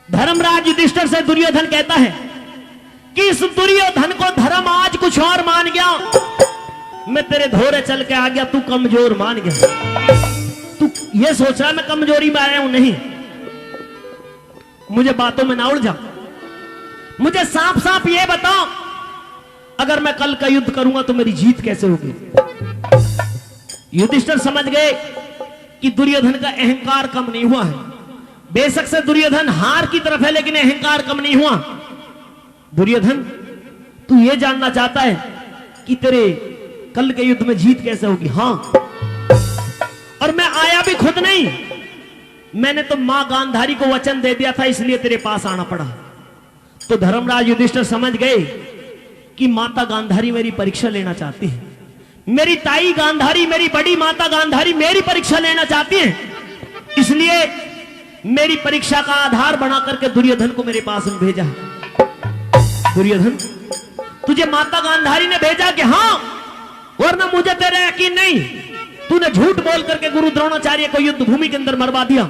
धर्मराज युधिष्ठिर से दुर्योधन कहता है कि इस दुर्योधन को धर्म आज कुछ और मान गया, मैं तेरे धोरे चल के आ गया, तू कमजोर मान गया। तू ये सोच रहा मैं कमजोरी में आया हूं, नहीं, मुझे बातों में ना उलझा, मुझे साफ साफ ये बताओ, अगर मैं कल का युद्ध करूंगा तो मेरी जीत कैसे होगी? युधिष्ठिर समझ गए कि दुर्योधन का अहंकार कम नहीं हुआ है। बेशक से दुर्योधन हार की तरफ है, लेकिन अहंकार कम नहीं हुआ। दुर्योधन, तू ये जानना चाहता है कि तेरे कल के युद्ध में जीत कैसे होगी? हां, और मैं आया भी खुद नहीं, मैंने तो मां गांधारी को वचन दे दिया था, इसलिए तेरे पास आना पड़ा। तो धर्मराज युधिष्ठिर समझ गए कि माता गांधारी मेरी परीक्षा लेना चाहती है, मेरी ताई गांधारी, मेरी बड़ी माता गांधारी मेरी परीक्षा लेना चाहती है, इसलिए मेरी परीक्षा का आधार बना करके दुर्योधन को मेरे पास में भेजा है। दुर्योधन, तुझे माता गांधारी ने भेजा कि हां, वरना मुझे तेरा यकीन नहीं, तूने झूठ बोल करके गुरु द्रोणाचार्य को युद्ध भूमि के अंदर मरवा दिया।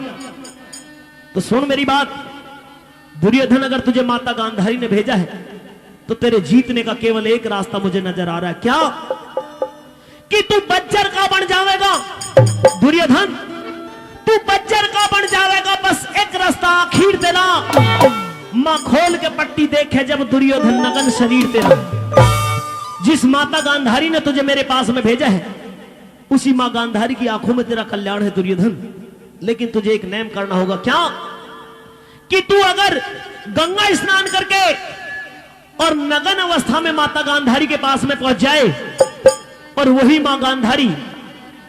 तो सुन मेरी बात, दुर्योधन, अगर तुझे माता गांधारी ने भेजा है तो तेरे जीतने का केवल एक रास्ता मुझे नजर आ रहा है। क्या? कि तू बज्जर का बन जाएगा। दुर्योधन, तू बज्जर का बन जाएगा, बस एक रास्ता आखिर तेरा, मां खोल के पट्टी देखे जब दुर्योधन नगन शरीर तेरा। जिस माता गांधारी ने तुझे मेरे पास में भेजा है, उसी मां गांधारी की आंखों में तेरा कल्याण है दुर्योधन। लेकिन तुझे एक नेम करना होगा। क्या? कि तू अगर गंगा स्नान करके और नगन अवस्था में माता गांधारी के पास में पहुंच जाए और वही मां गांधारी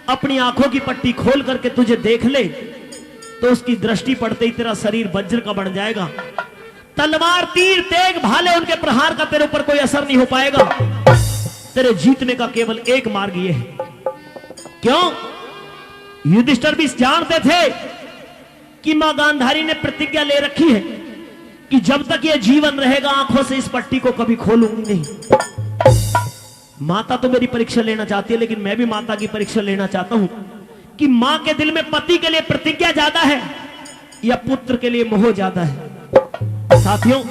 अपनी आंखों की पट्टी खोल करके तुझे देख ले, तो उसकी दृष्टि पड़ते ही तेरा शरीर वज्र का बन जाएगा। तलवार, तीर, तेग, भाले, उनके प्रहार का तेरे ऊपर कोई असर नहीं हो पाएगा। तेरे जीतने का केवल एक मार्ग यह है। क्यों? युधिष्ठिर भी जानते थे कि मां गांधारी ने प्रतिज्ञा ले रखी है कि जब तक यह जीवन रहेगा आंखों से इस पट्टी को कभी खोलूंगी नहीं। माता तो मेरी परीक्षा लेना चाहती है, लेकिन मैं भी माता की परीक्षा लेना चाहता हूं कि मां के दिल में पति के लिए प्रतिज्ञा ज्यादा है या पुत्र के लिए मोह ज्यादा है। साथियों,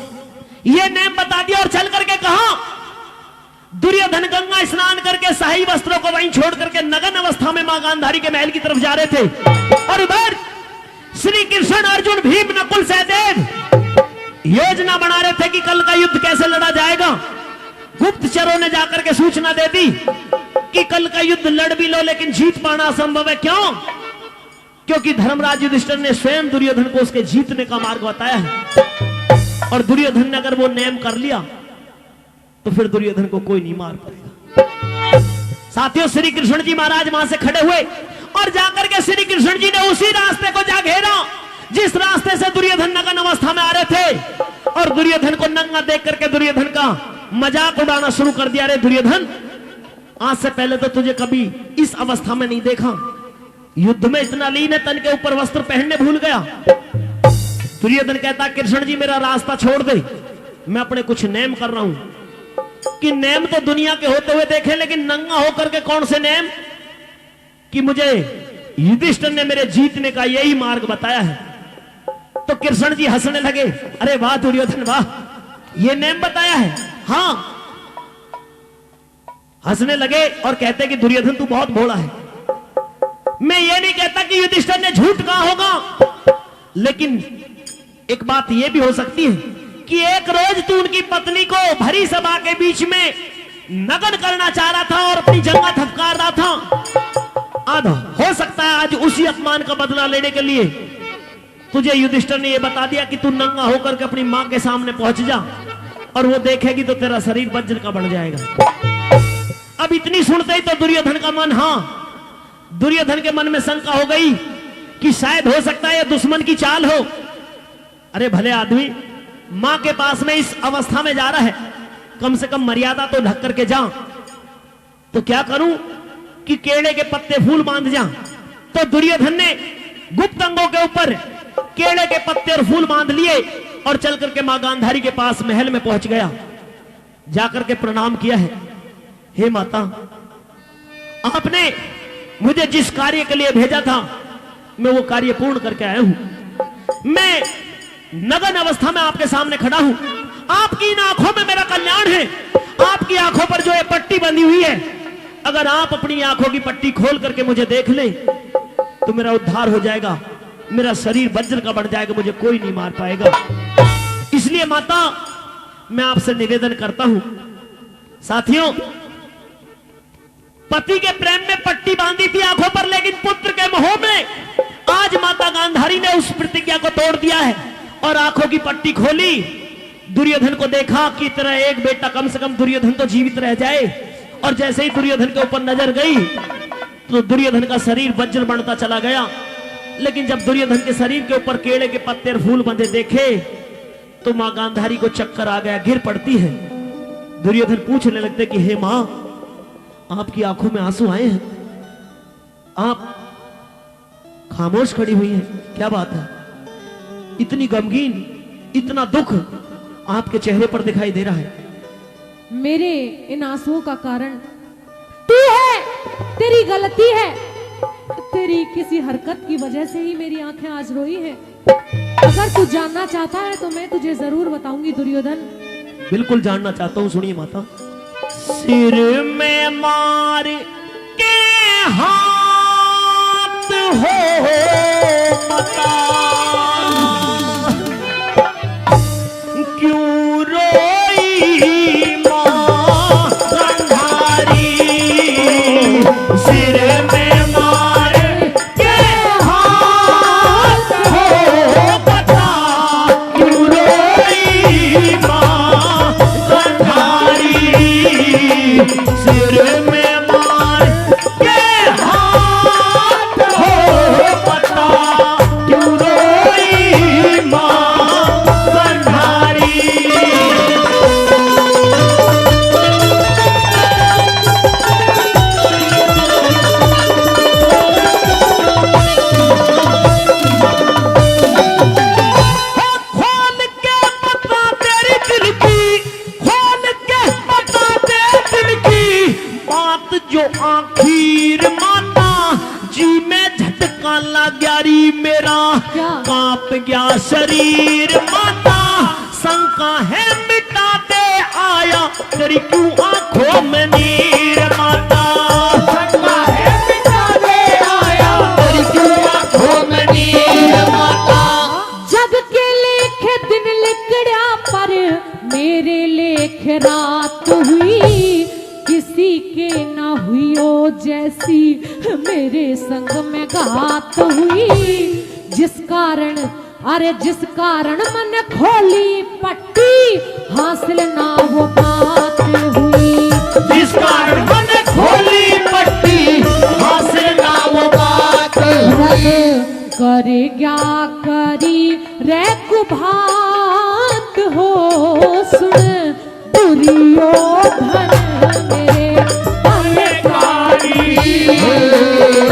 यह नेम बता दिया और चल करके कहा, दुर्योधन गंगा स्नान करके शाही वस्त्रों को वहीं छोड़ करके नगन अवस्था में मां गांधारी के महल की तरफ जा रहे थे, और उधर श्री कृष्ण, अर्जुन, भीम, नकुल, सहदेव योजना बना रहे थे कि कल का युद्ध कैसे लड़ा जाएगा। गुप्तचरों ने जाकर के सूचना दे दी कि कल का युद्ध लड़ भी लो, लेकिन जीत पाना असंभव है। क्यों? क्योंकि धर्मराज युधिष्ठिर ने स्वयं दुर्योधन को उसके जीतने का मार्ग बताया है, और दुर्योधन ने अगर वो नेम कर लिया तो फिर दुर्योधन को कोई नहीं मार पाएगा। साथियों, श्री कृष्ण जी महाराज वहां से खड़े हुए और जाकर के श्री कृष्ण जी ने उसी रास्ते को जा घेरा जिस रास्ते से दुर्योधन नगन अवस्था में आ रहे थे, और दुर्योधन को नंगा देख करके दुर्योधन का मजाक उड़ाना शुरू कर दिया। रे दुर्योधन, आज से पहले तो तुझे कभी इस अवस्था में नहीं देखा, युद्ध में इतना लीन है, तन के ऊपर वस्त्र पहनने भूल गया। दुर्योधन कहता, कृष्ण जी मेरा रास्ता छोड़ दे, मैं अपने कुछ नेम कर रहा हूं। कि नेम तो दुनिया के होते हुए देखे, लेकिन नंगा होकर के कौन से नेम? कि मुझे युधिष्ठिर ने मेरे जीतने का यही मार्ग बताया है। तो कृष्ण जी हंसने लगे, अरे वाह दुर्योधन वाह, ये नेम बताया है? हां। हंसने लगे और कहते कि दुर्योधन तू बहुत भोला है। मैं ये नहीं कहता कि युधिष्ठिर ने झूठ कहा होगा, लेकिन एक बात यह भी हो सकती है कि एक रोज तू उनकी पत्नी को भरी सभा के बीच में नगन करना चाह रहा था और अपनी जंगा थपकार रहा था। आधा हो सकता है आज उसी अपमान का बदला लेने के लिए तुझे युधिष्ठिर ने यह बता दिया कि तू नंगा होकर के अपनी मां के सामने पहुंच जा, और वो देखेगी तो तेरा शरीर वज्र का बन जाएगा। अब इतनी सुनते ही तो दुर्योधन का मन, हां, दुर्योधन के मन में शंका हो गई कि शायद हो सकता है यह दुश्मन की चाल हो। अरे भले आदमी, मां के पास में इस अवस्था में जा रहा है, कम से कम मर्यादा तो ढक करके जा। तो क्या करूं कि केले के पत्ते फूल बांध जा। तो दुर्योधन ने गुप्त अंगों के ऊपर केले के पत्ते और फूल बांध लिए और चल करके मां गांधारी के पास महल में पहुंच गया। जाकर के प्रणाम किया है, हे माता, आपने मुझे जिस कार्य के लिए भेजा था मैं वो कार्य पूर्ण करके आया हूं। मैं नग्न अवस्था में आपके सामने खड़ा हूं। आपकी इन आंखों में मेरा कल्याण है। आपकी आंखों पर जो ये पट्टी बंधी हुई है, अगर आप अपनी आंखों की पट्टी खोल करके मुझे देख ले तो मेरा उद्धार हो जाएगा, मेरा शरीर वज्र का बन जाएगा, मुझे कोई नहीं मार पाएगा। इसलिए माता, मैं आपसे निवेदन करता हूं। साथियों, पति के प्रेम में पट्टी बांधी थी आंखों पर, लेकिन पुत्र के मोह में आज माता गांधारी ने उस प्रतिज्ञा को तोड़ दिया है और आंखों की पट्टी खोली। दुर्योधन को देखा कि तरह एक बेटा, कम से कम दुर्योधन तो जीवित रह जाए। और जैसे ही दुर्योधन के ऊपर नजर गई तो दुर्योधन का शरीर वज्र बनता चला गया। लेकिन जब दुर्योधन के शरीर के ऊपर केले के पत्ते और फूल बंधे देखे तो मां गांधारी को चक्कर आ गया, गिर पड़ती है। दुर्योधन पूछने लगते कि हे मां, आपकी आंखों में आंसू आए हैं, आप खामोश खड़ी हुई हैं, क्या बात है? इतनी गमगीन, इतना दुख आपके चेहरे पर दिखाई दे रहा है। मेरे इन आंसुओं का कारण तू है, तेरी गलती है। तेरी किसी हरकत की वजह से ही मेरी आंखें आज रोई हैं। अगर तू जानना चाहता है तो मैं तुझे जरूर बताऊंगी दुर्योधन। बिल्कुल जानना चाहता हूं, सुनिए माता। सिर में मार के हाथ हो माता, क्यों रोई मां गांधारी? सिर में मार के हाथ हो माता, क्यों रोई मां गांधारी? सिर में मार के हाथ हो माता, क्यों रोई मां गांधारी? खोल के बता तेरी दिल की, खोल के बता तेरे दिल की बात जो आखिर माता, जी में झटका लग गया री मेरा, क्या? कांप गया शरीर माता, शंका है मिटा दे आया, तेरी क्यों आंखों में नीर माता? शंका है मिटा दे आया, तेरी क्यों आंखों में नीर माता? जग के लेखे दिन लिखड़ा पर मेरे लेख रात हुई, किसी के ना हुई ओ जैसी मेरे संग में घात हुई। जिस कारण, अरे जिस कारण मन खोली पट्टी, हासिल ना वो बात हुई। जिस कारण मन खोली पट्टी, हासिल ना वो बात हुई। करे क्या करी रे कुभात हो, सुन दुर्योधन मेरे अहंकारी।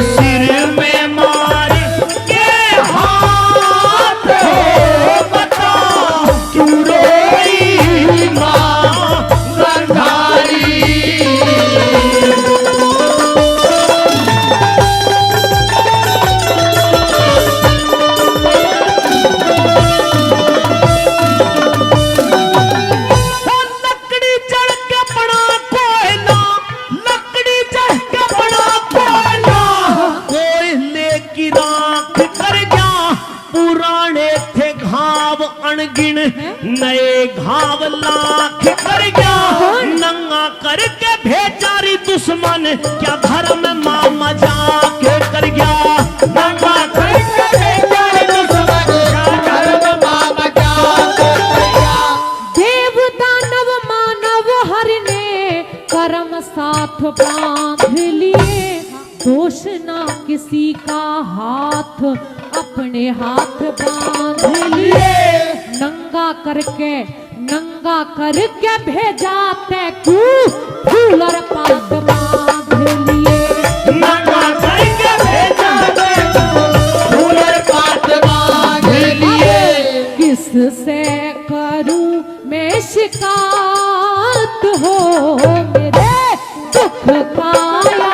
सिर में मार के हाथ हो बता, क्यों रोई मां गांधारी? लकड़ी चढ़ के बड़ा कोयला, लकड़ी चढ़ के बड़ा कोयला, कोयले की राख कर गया। पुराने थे घाव अनगिन, नए घाव लाख कर गया। नंगा करके भेजा री दुश्मन, क्या धर्म मां मजाक कर गया? नंगा करके भेजा री दुश्मन, क्या धर्म मां मजाक कर गया? देव दानव मानव हर ने कर्म साथ बांध लिए, दोष ना किसी का हाथ अपने हाथ बांध लिए। नंगा करके भेजा ते क्यों फूल और पात बांध लिए। नंगा करके भेजा ते फूल और पात बांध लिए। किससे करूं मैं शिकायत हो, मेरे दुख काया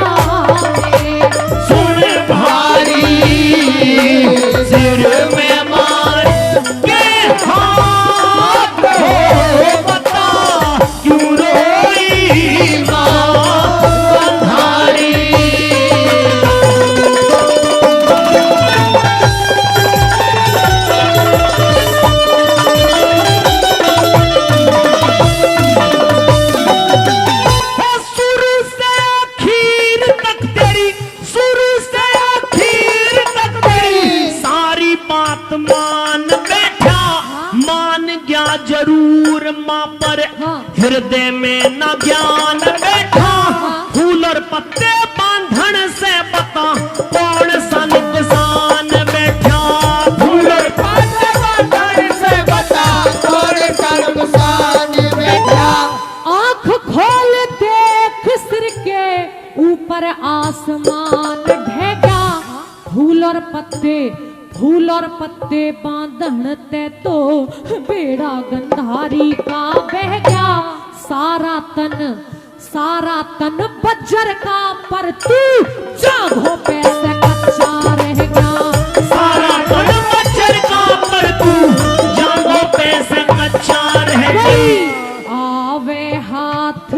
में सुन भारी, सिर में मार के जरूर माँ पर हाँ। हृदय में न ज्ञान बैठा, फूल और पत्ते बांधन से बता कौन सा नुकसान बैठा। फूल और पत्ते बांधन से बता कौन सा नुकसान बैठा। आंख खोल देख सिर के ऊपर आसमान ढेगा, फूल और पत्ते बांधन ते तो बेड़ा गंधारी का बह गया। सारा तन बज्जर का पर तू जागो पैसे कच्चा रह गया। सारा तन बज्जर का पर तू जागो पैसे कच्चा रह गई। आवे हाथ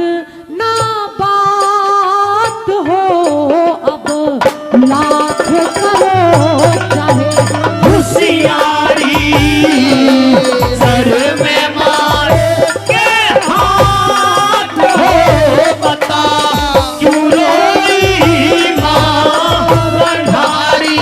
ना बात हो अब लाख करो चाहे होशियारी, सर में मार के हाथ हो बता क्यों रोई माँ गंधारी।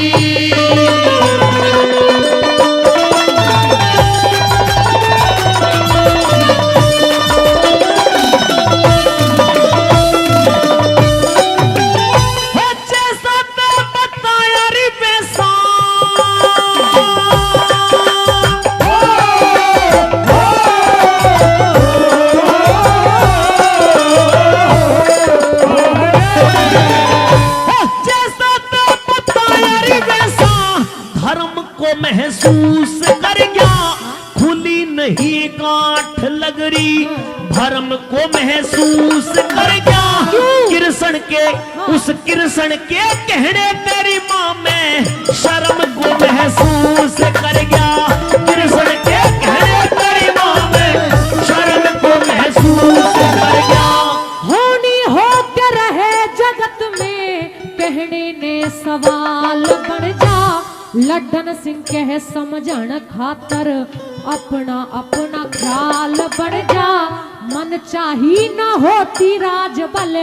जैसा ते बताया रे पैसा, जैसा ते बताया रे वैसा धर्म को महसूस कर गया। खुली नहीं गांठ लगरी धर्म को महसूस कर गया। कृष्ण के उस कृष्ण के कहने तेरी माँ में शर्म को महसूस कर गया। कृष्ण के कहने तेरी माँ में शर्म को महसूस कर गया। होनी हो के रहे जगत में कहने ने सवाल बन जा। लड्डन सिंह कह समझण खातर अपना अपना ख्याल बढ़ जा। मन चाही न होती राज बल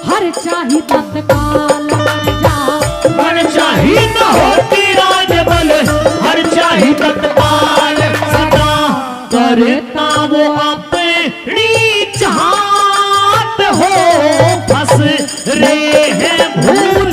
हर चाही तत्काल बन जा। मन चाही न होती राज बल हर चाही तत्काल सदा करता वो अपनी चाहत हो फंस रे हैं भूल